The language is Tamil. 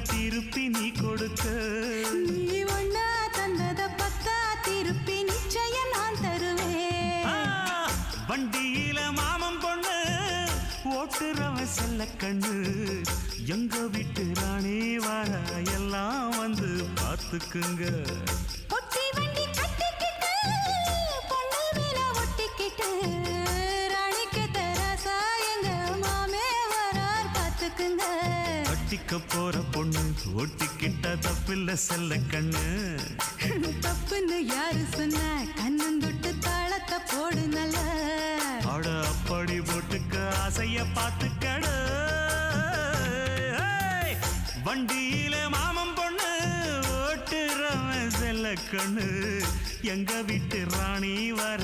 திருப்பி நீ கொடுக்க நீ ஒண்ணா தந்தத பத்தா திருப்பி நிச்சயம் நான் தருவேன் வண்டியில மாமன் பொண்ணு ஓட்டுறவன் செல்ல கண்ணு எங்க வீட்டு ராணி வர எல்லாம் வந்து பார்த்துக்குங்க ஒட்டி வண்டி கட்டிக்கிட்டு பொண்ணு மேல ஒட்டிக்கிட்டு ராணிக்கு தராசா எங்க மாமே வரார் பார்த்துக்குங்க ஒட்டிக்க போற பொண்ணு ஒட்டிக்கிட்ட தப்பில்ல செல்ல கண்ணு தப்புன்னு யாரு சொன்ன கண்ணன் தொட்டு தாளத்தை போடு நல்ல அட அப்படி போட்டுக்க ஆசைய பார்த்துக்கட வண்டியில மாமன் பொண்ணு ஓட்டுறவன் செல்ல கண்ணு எங்க வீட்டு ராணி வர